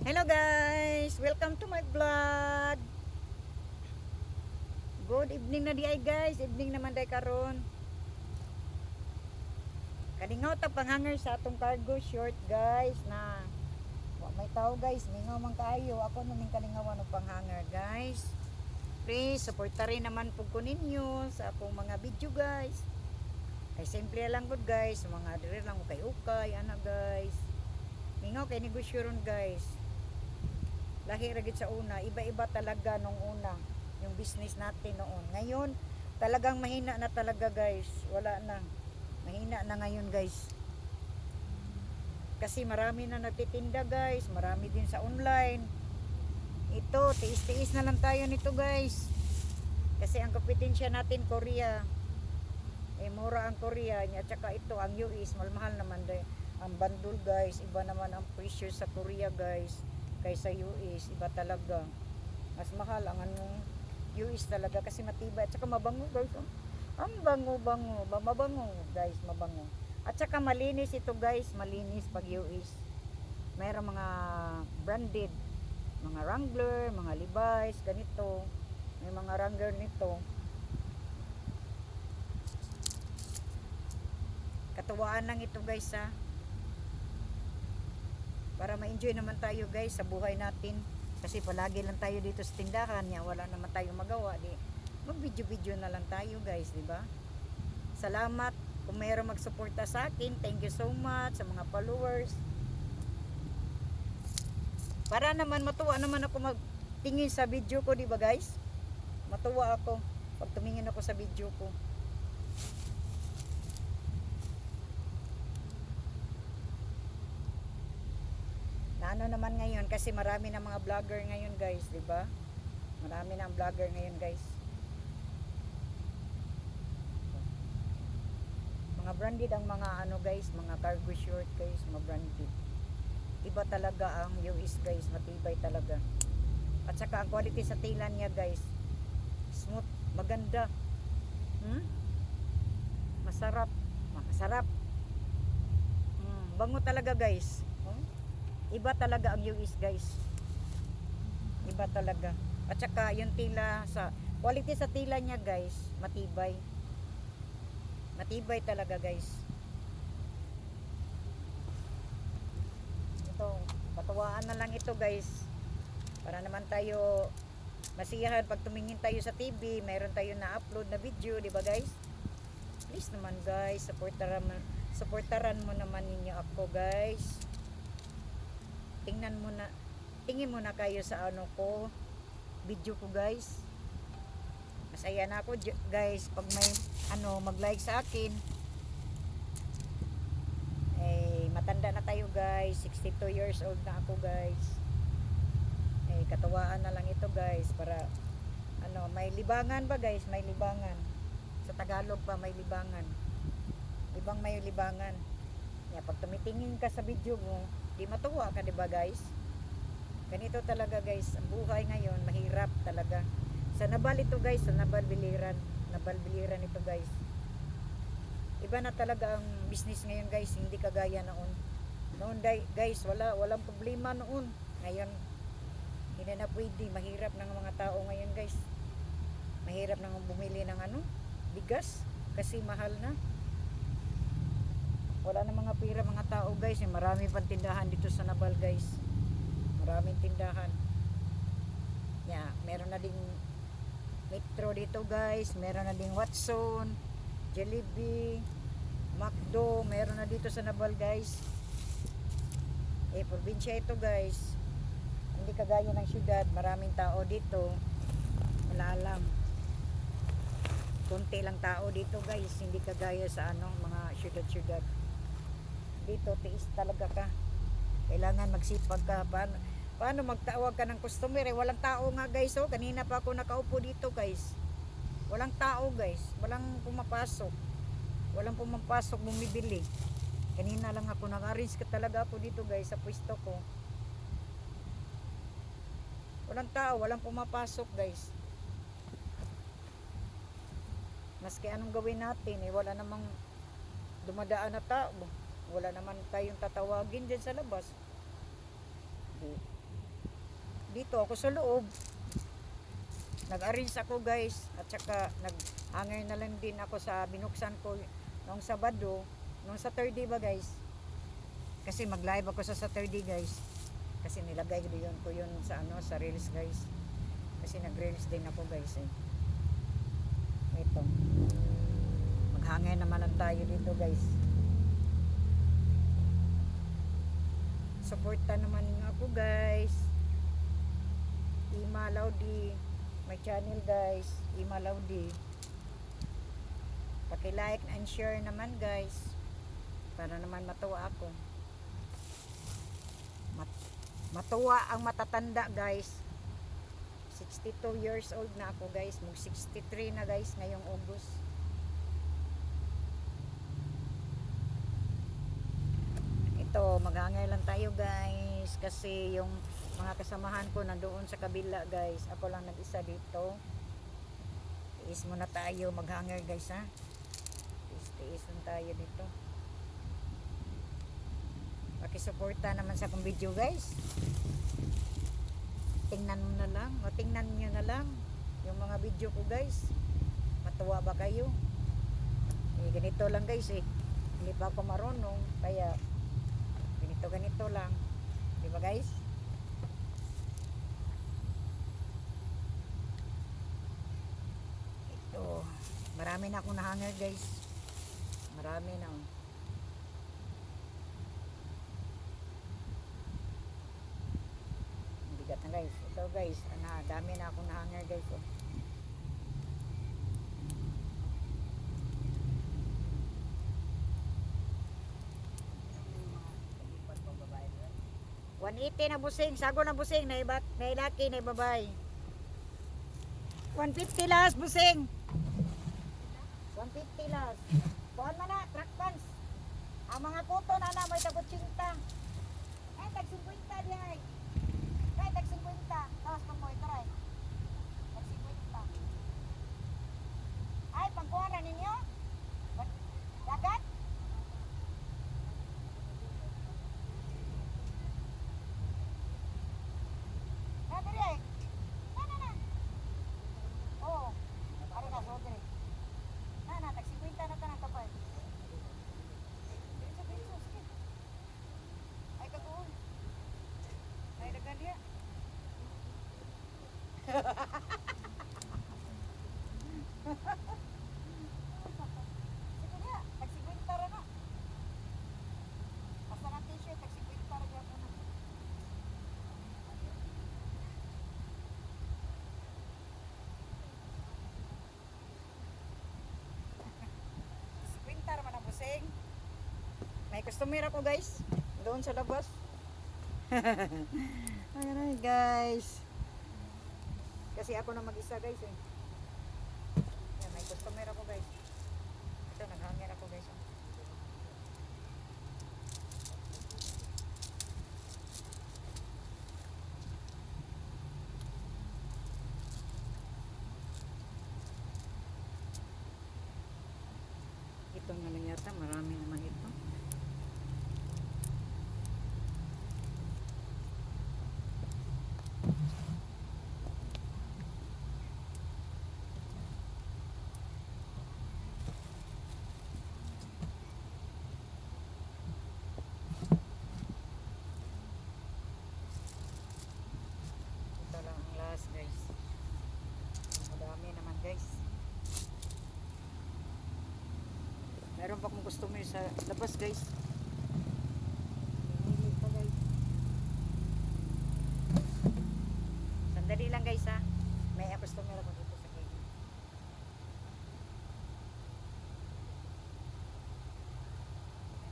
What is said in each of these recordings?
Hello guys! Welcome to my vlog. Good evening na di ay guys. Evening naman day karon. Kalingaw ta panghanger sa atong cargo short guys na may tao guys. Mingaw man kaayo. Ako namin kalingawan og panghanger guys. Please suporta rin naman pug ko ninyo sa akong mga video guys. Ay simple lang gud guys. Mga dire lang kay ukay ana guys. Mingaw kay negosyo ron guys. Lahi ra gid sa una, iba-iba talaga nung una yung business natin noon. Ngayon, talagang mahina na talaga guys. Wala na. Mahina na ngayon guys. Kasi marami na nagtitinda guys. Marami din sa online. Ito, tiis-tiis na lang tayo nito guys. Kasi ang kompetensya natin Korea. Mura ang Korea. At saka ito, ang US, mahal naman din. Ang bundle guys, iba naman ang presyo sa Korea guys. Kaysa US, iba talaga. Mas mahal ang anong US talaga kasi matibay at saka mabango guys. Ang bango-bango, mabango guys, mabango. At saka malinis ito guys, malinis pag US. Mayroong mga branded, mga Wrangler, mga Levi's, ganito. May mga Wrangler nito. Katuwaan lang ito guys ha. Para ma-enjoy naman tayo guys sa buhay natin. Kasi palagi lang tayo dito sa tindahan niya, wala naman tayong magawa. Di, mag-video-video na lang tayo guys, di ba? Salamat kung mayroong magsuporta sa akin. Thank you so much sa mga followers. Para naman matuwa naman ako magtingin sa video ko, di ba guys? Matuwa ako pag tumingin ako sa video ko. Ano naman ngayon kasi marami na mga vlogger ngayon guys, 'di ba? Marami na ang vlogger ngayon guys. Mga branded ang mga ano guys, mga cargo short guys, mga branded. Iba talaga ang US guys, matibay talaga. At saka ang quality sa tela niya guys, smooth, maganda. Masarap, masarap. Bango talaga guys. Iba talaga ang US guys. Iba talaga. At saka yung tila sa quality sa tila niya guys, matibay. Matibay talaga guys. Ito, patuwaan na lang ito guys. Para naman tayo masiyahan pag tumingin tayo sa TV, mayroon tayo na-upload na video, di ba guys? Please naman guys, supportaran mo naman ninyo ako guys. Tingin muna kayo sa ano ko, video ko guys. Masaya na ako guys pag may ano mag-like sa akin. Matanda na tayo guys, 62 years old na ako guys. Katuwaan na lang ito guys para ano, may libangan ba guys, may libangan. Sa Tagalog pa may libangan. Ibang may libangan. Pag tumitingin ka sa video mo, di matuwa ka, di ba guys? Ganito talaga guys, ang buhay ngayon mahirap talaga. Sa Nabal ito guys, sa Nabal Biliran ito guys. Iba na talaga ang business ngayon guys, hindi kagaya noon. Noon guys, walang problema noon. Ngayon hindi na pwede, mahirap ng mga tao ngayon guys. Mahirap nang bumili ng ano, bigas kasi mahal na. Wala na mga pira mga tao guys. Marami pang tindahan dito sa Nabal guys. Maraming tindahan. Meron na ding Metro dito guys. Meron na ding Watson, Jollibee, McDo. Meron na dito sa Nabal guys. Probinsya ito guys. Hindi kagaya ng syudad. Maraming tao dito. Wala lang. Kunti lang tao dito guys. Hindi kagaya sa ano, mga syudad-syudad. Dito tiis talaga ka, kailangan magsipag ka. Paano magtawag ka ng customer walang tao nga guys. Kanina pa ako nakaupo dito guys, walang tao guys, walang pumapasok bumibili. Kanina lang ako nag-arrange ka talaga ako dito guys sa pwesto ko. Walang tao, walang pumapasok guys. Maski anong gawin natin wala namang dumadaan na tao. Wala naman tayong tatawagin dyan sa labas. dito ako sa loob. Nag-arrange ako guys, at saka nag-hanger na lang din ako sa binuksan ko noong Sabado, noong Saturday ba guys. Kasi mag-live ako sa Saturday guys. Kasi nilagay ko yun sa sa Reels guys. Kasi nag-Reels din ako guys eh. Ito. Mag-hanger naman lang tayo dito guys. Suporta naman niyo ako guys. Ima Laudi, my channel guys, Ima Laudi. Paki-like and share naman guys, para naman matuwa ako. Matuwa ang matatanda guys. 62 years old na ako guys, mag 63 na guys ngayong August. Ito, mag-hanger lang tayo guys, kasi yung mga kasamahan ko nandoon sa kabila guys, ako lang nag-isa dito. Tiis muna tayo mag-hanger guys ha. Tiis lang tayo dito. Pakisuporta naman sa akong video guys. Tingnan mo na lang, o tingnan nyo na lang yung mga video ko guys. Matuwa ba kayo? Ganito lang guys eh, hindi pa ako marunong, kaya ganito lang, di ba guys? Ito, marami na akong nahanger guys, marami na. Bigat na guys, ito guys, dami na akong nahanger guys oh. 180 na busing, sago na busing, nailaki na ibabay. 150 last busing. 150 last. Kuhan man na, truck pants. Ang mga kuto na may tagot 50. Ay, tag 50 diya ay. Ay, tag 50. Tawas kang mo ito ay. Tag 50. Ay, pangkuhan na ninyo? Dagat? May customer ako guys, doon sa labas. Ayan guys, kasi ako na mag-isa guys eh. Ayan, may customer ako guys. Ito, nag-hanger ako guys. Ito na lang yata, marami naman ito. Guys, madami naman guys. Meron pa akong customer sa labas guys. Namimili pa guys. Sandali lang guys ha, may customer ako dito sa gate.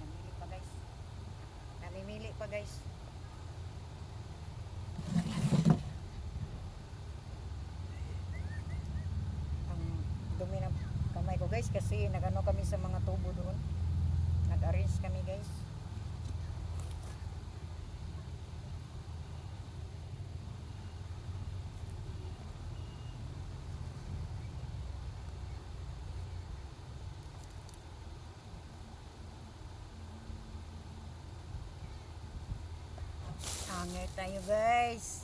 Namimili pa guys. Namimili pa guys. Dumi ng kamay ko guys, kasi nagano kami sa mga tubo doon, nag-arrange kami guys. Hanger tayo guys.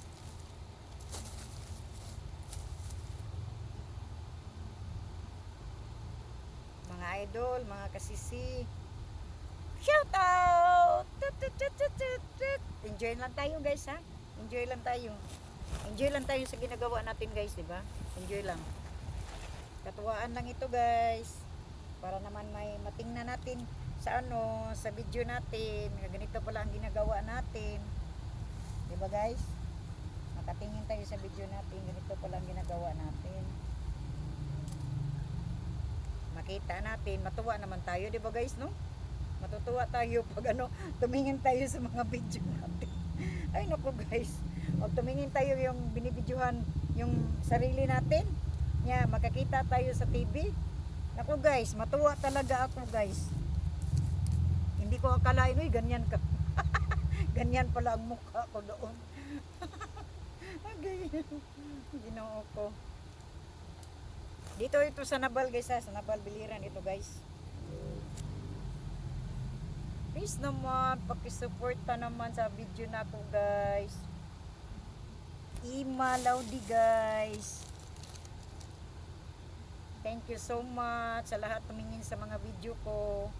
idol, mga kasisi. Shout out! Tut, tut, tut, tut, tut, tut. Enjoy lang tayo guys ha. Enjoy lang tayo. Enjoy lang tayo sa ginagawa natin guys, di ba? Enjoy lang. Katuwaan lang ito guys. Para naman may matingnan natin sa sa video natin. Ganito pala ang ginagawa natin. Di ba guys? Makatingin tayo sa video natin. Ganito pala ang ginagawa natin. Makita natin, matuwa naman tayo, di ba guys, no? Matutuwa tayo pag tumingin tayo sa mga video natin. Ay naku guys, pag tumingin tayo yung binibidyohan yung sarili natin, makakita tayo sa TV. Naku guys, matuwa talaga ako guys. Hindi ko akalain, uy, ganyan ka. Ganyan pala ang mukha ko doon. Ginoo ko. Dito ito sa Nabal guys ha, sa Nabal Biliran ito guys. Please naman, pakisuporta naman sa video na ako guys. Ima Laudi guys. Thank you so much sa lahat tumingin sa mga video ko.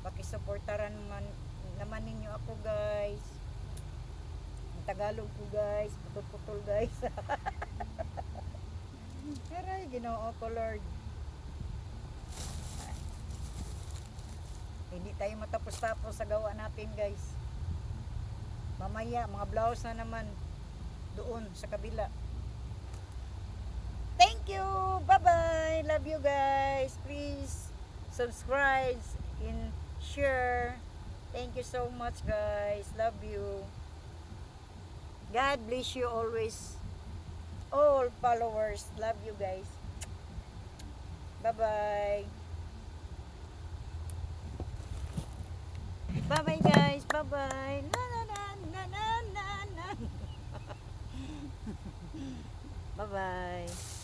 Pakisuportaran naman ninyo ako guys. Ang Tagalog ko guys, putol-putol guys. Aray, Ginoo ko Lord. Hindi tayo matapos-tapos sa gawa natin guys. Mamaya mga blouse na naman doon sa kabila. Thank you. Bye bye. Love you guys. Please subscribe and share. Thank you so much guys. Love you. God bless you always. All followers. Love you guys. Bye bye. Bye bye guys. Bye bye. Na na na na na na na. Bye bye.